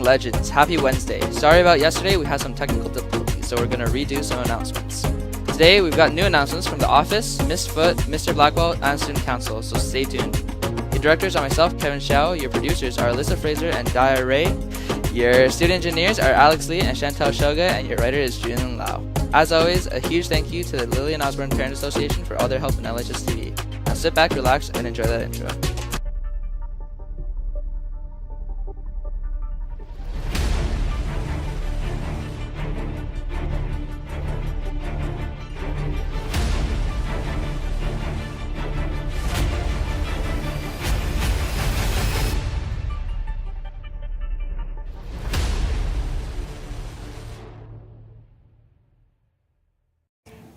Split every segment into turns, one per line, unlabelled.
legends, happy Wednesday. Sorry about yesterday, we had some technical difficulties, so we're going to redo some announcements. Today, we've got new announcements from the office, Miss Foot, Mr. Blackwell, and Student Council, so stay tuned. Your directors are myself, Kevin Xiao. Your producers are Alyssa Fraser and Daya Ray. Your student engineers are Alex Lee and Chantal Shoga, and your writer is Junlin Lau. As always, a huge thank you to the Lillian Osborne Parent Association for all their help in LHS TV. Now sit back, relax, and enjoy that intro.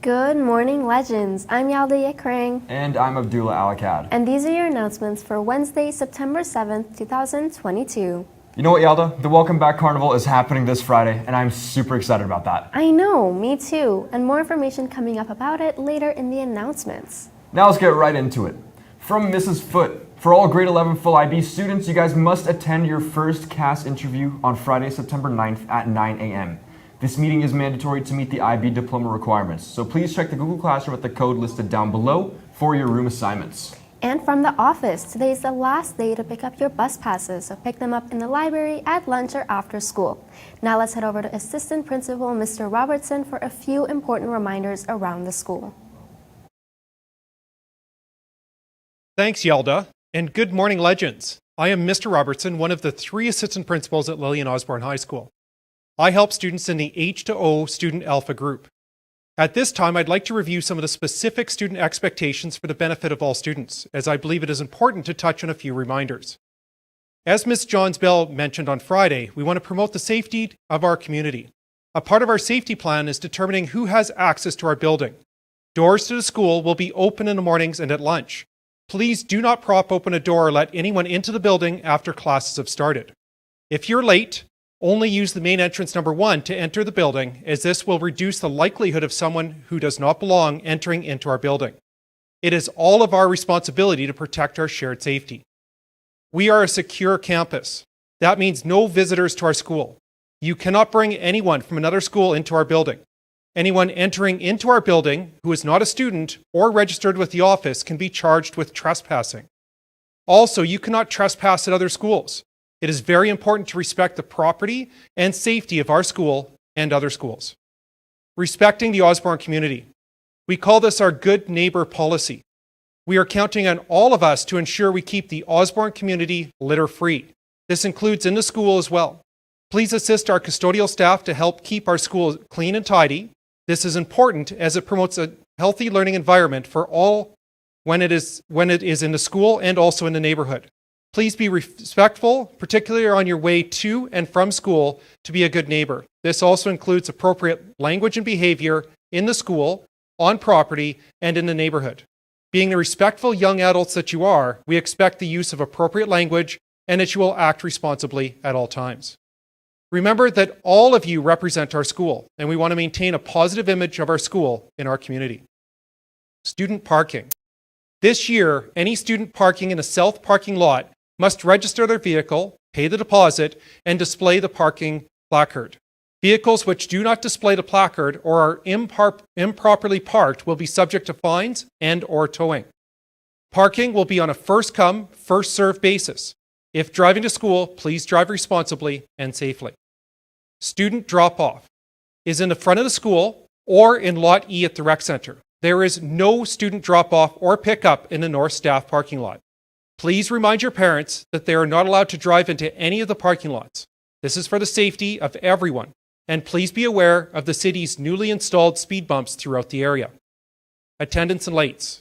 Good morning, legends. I'm Yalda Yekrang.
And I'm Abdullah Alakad.
And these are your announcements for Wednesday, September 7th, 2022.
You know what, Yalda? The Welcome Back Carnival is happening this Friday, and I'm super excited about that.
I know, me too. And more information coming up about it later in the announcements.
Now let's get right into it. From Mrs. Foot. For all grade 11 full IB students, you guys must attend your first CAS interview on Friday, September 9th at 9 a.m. This meeting is mandatory to meet the IB diploma requirements, so please check the Google Classroom at the code listed down below for your room assignments.
And from the office, today is the last day to pick up your bus passes, so pick them up in the library, at lunch, or after school. Now let's head over to Assistant Principal Mr. Robertson for a few important reminders around the school.
Thanks, Yalda, and good morning, legends. I am Mr. Robertson, one of the 3 assistant principals at Lillian Osborne High School. I help students in the H to O Student Alpha group. At this time, I'd like to review some of the specific student expectations for the benefit of all students, as I believe it is important to touch on a few reminders. As Ms. Johns Bell mentioned on Friday, we want to promote the safety of our community. A part of our safety plan is determining who has access to our building. Doors to the school will be open in the mornings and at lunch. Please do not prop open a door or let anyone into the building after classes have started. If you're late, only use the main entrance number 1 to enter the building, as this will reduce the likelihood of someone who does not belong entering into our building. It is all of our responsibility to protect our shared safety. We are a secure campus. That means no visitors to our school. You cannot bring anyone from another school into our building. Anyone entering into our building who is not a student or registered with the office can be charged with trespassing. Also, you cannot trespass at other schools. It is very important to respect the property and safety of our school and other schools. Respecting the Osborne community. We call this our good neighbor policy. We are counting on all of us to ensure we keep the Osborne community litter-free. This includes in the school as well. Please assist our custodial staff to help keep our school clean and tidy. This is important as it promotes a healthy learning environment for all when it is in the school and also in the neighborhood. Please be respectful, particularly on your way to and from school, to be a good neighbor. This also includes appropriate language and behavior in the school, on property, and in the neighborhood. Being the respectful young adults that you are, we expect the use of appropriate language and that you will act responsibly at all times. Remember that all of you represent our school, and we want to maintain a positive image of our school in our community. Student parking. This year, any student parking in a south parking lot must register their vehicle, pay the deposit, and display the parking placard. Vehicles which do not display the placard or are improperly parked will be subject to fines and or towing. Parking will be on a first-come, first-served basis. If driving to school, please drive responsibly and safely. Student drop-off is in the front of the school or in Lot E at the rec center. There is no student drop-off or pickup in the north staff parking lot. Please remind your parents that they are not allowed to drive into any of the parking lots. This is for the safety of everyone, and please be aware of the city's newly installed speed bumps throughout the area. Attendance and lates.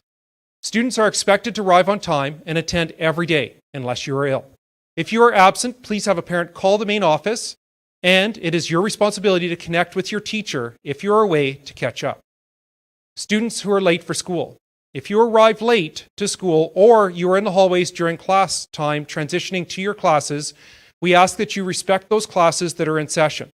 Students are expected to arrive on time and attend every day, unless you are ill. If you are absent, please have a parent call the main office, and it is your responsibility to connect with your teacher if you are away to catch up. Students who are late for school. If you arrive late to school or you are in the hallways during class time transitioning to your classes, we ask that you respect those classes that are in session.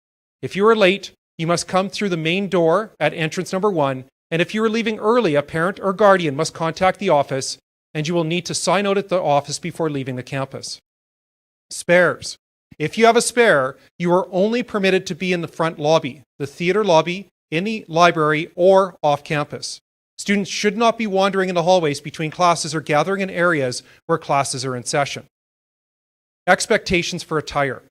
If you are late, you must come through the main door at entrance number 1, and if you are leaving early, a parent or guardian must contact the office, and you will need to sign out at the office before leaving the campus. Spares. If you have a spare, you are only permitted to be in the front lobby, the theater lobby, in the library, or off campus. Students should not be wandering in the hallways between classes or gathering in areas where classes are in session. Expectations for attire.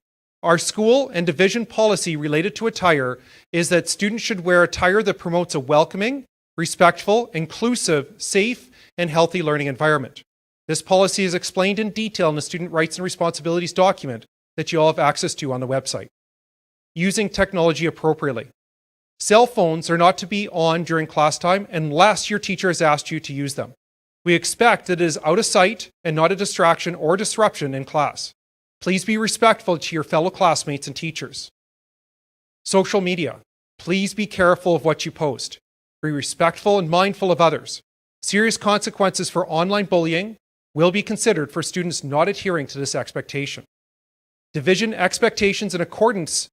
Our school and division policy related to attire is that students should wear attire that promotes a welcoming, respectful, inclusive, safe, and healthy learning environment. This policy is explained in detail in the Student Rights and Responsibilities document that you all have access to on the website. Using technology appropriately. Cell phones are not to be on during class time unless your teacher has asked you to use them. We expect that it is out of sight and not a distraction or disruption in class. Please be respectful to your fellow classmates and teachers. Social media. Please be careful of what you post. Be respectful and mindful of others. Serious consequences for online bullying will be considered for students not adhering to this expectation. Division expectations in accordance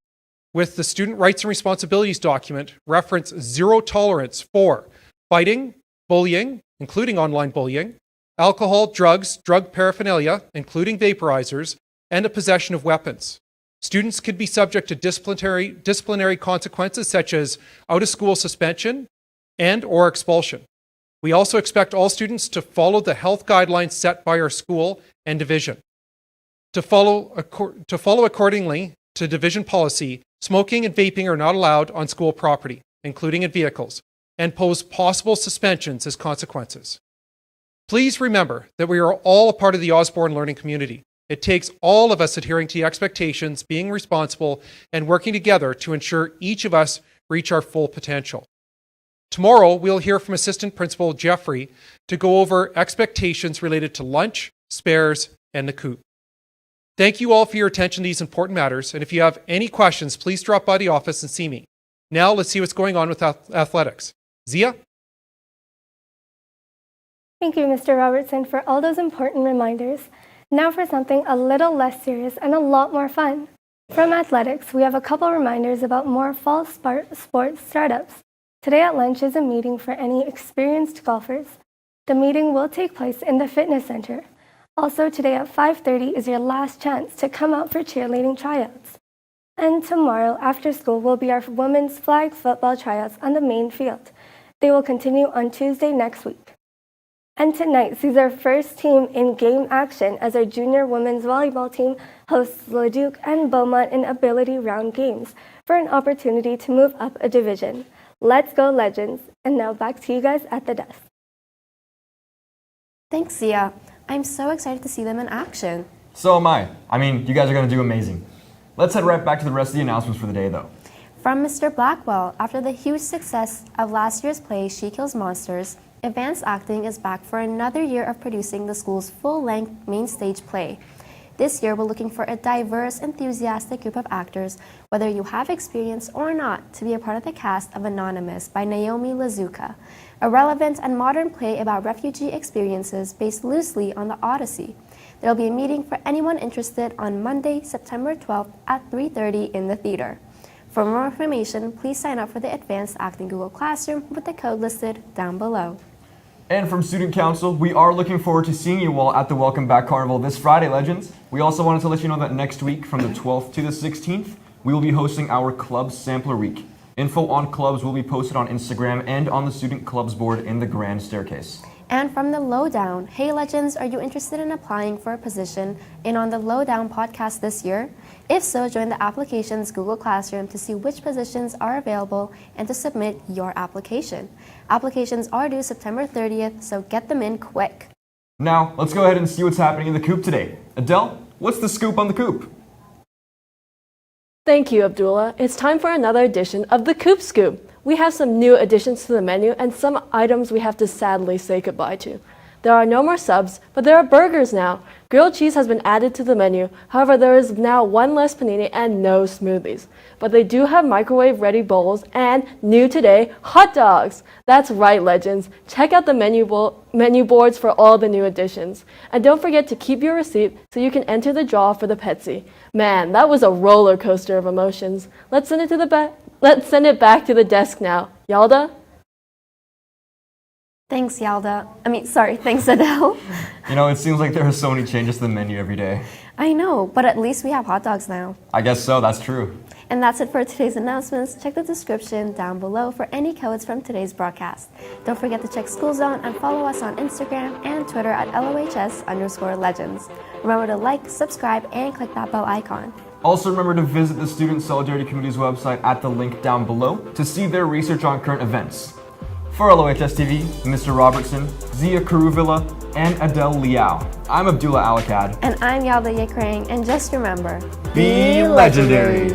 with the Student Rights and Responsibilities document reference zero tolerance for fighting, bullying, including online bullying, alcohol, drugs, drug paraphernalia, including vaporizers, and a possession of weapons. Students could be subject to disciplinary consequences such as out-of-school suspension and or expulsion. We also expect all students to follow the health guidelines set by our school and division. To follow accordingly to division policy, smoking and vaping are not allowed on school property, including in vehicles, and pose possible suspensions as consequences. Please remember that we are all a part of the Osborne learning community. It takes all of us adhering to the expectations, being responsible, and working together to ensure each of us reach our full potential. Tomorrow, we'll hear from Assistant Principal Jeffrey to go over expectations related to lunch, spares, and the Coupe. Thank you all for your attention to these important matters, and if you have any questions, please drop by the office and see me. Now, let's see what's going on with athletics. Zia?
Thank you, Mr. Robertson, for all those important reminders. Now for something a little less serious and a lot more fun. From athletics, we have a couple reminders about more fall sports startups. Today at lunch is a meeting for any experienced golfers. The meeting will take place in the fitness center. Also today at 5:30 is your last chance to come out for cheerleading tryouts. And tomorrow after school will be our women's flag football tryouts on the main field. They will continue on Tuesday next week. And tonight sees our first team in game action as our junior women's volleyball team hosts Leduc and Beaumont in ability round games for an opportunity to move up a division. Let's go Legends! And now back to you guys at the desk.
Thanks, Zia. I'm so excited to see them in action.
So am I. I mean, you guys are going to do amazing. Let's head right back to the rest of the announcements for the day, though.
From Mr. Blackwell, after the huge success of last year's play, She Kills Monsters, Advanced Acting is back for another year of producing the school's full-length main stage play. This year, we're looking for a diverse, enthusiastic group of actors, whether you have experience or not, to be a part of the cast of Anonymous by Naomi Lazuka, a relevant and modern play about refugee experiences based loosely on the Odyssey. There will be a meeting for anyone interested on Monday, September 12th at 3:30 in the theater. For more information, please sign up for the Advanced Acting Google Classroom with the code listed down below.
And from Student Council, we are looking forward to seeing you all at the Welcome Back Carnival this Friday, Legends. We also wanted to let you know that next week, from the 12th to the 16th, we will be hosting our Club Sampler Week. Info on clubs will be posted on Instagram and on the Student Clubs board in the Grand Staircase.
And from the Lowdown, hey Legends, are you interested in applying for a position in on the Lowdown podcast this year? If so, join the applications Google Classroom to see which positions are available and to submit your application. Applications are due September 30th, so get them in quick.
Now, let's go ahead and see what's happening in the Coupe today. Adele, what's the scoop on the Coupe?
Thank you, Abdullah. It's time for another edition of the Coupe Scoop. We have some new additions to the menu and some items we have to sadly say goodbye to. There are no more subs, but there are burgers now. Grilled cheese has been added to the menu. However, there is now one less panini and no smoothies. But they do have microwave-ready bowls and, new today, hot dogs. That's right, Legends. Check out the menu boards for all the new additions. And don't forget to keep your receipt so you can enter the draw for the Pepsi. Man, that was a roller coaster of emotions. Let's send it back to the desk now. Yalda?
Thanks, Yalda. Thanks, Adele.
You know, it seems like there are so many changes to the menu every day.
I know, but at least we have hot dogs now.
I guess so, that's true.
And that's it for today's announcements. Check the description down below for any codes from today's broadcast. Don't forget to check School Zone and follow us on Instagram and Twitter at LOHS_legends. Remember to like, subscribe, and click that bell icon.
Also remember to visit the Student Solidarity Committee's website at the link down below to see their research on current events. For LOHS TV, Mr. Robertson, Zia Karuvilla, and Adele Liao, I'm Abdullah Alakad.
And I'm Yalda Yekrang, and just remember,
Be legendary.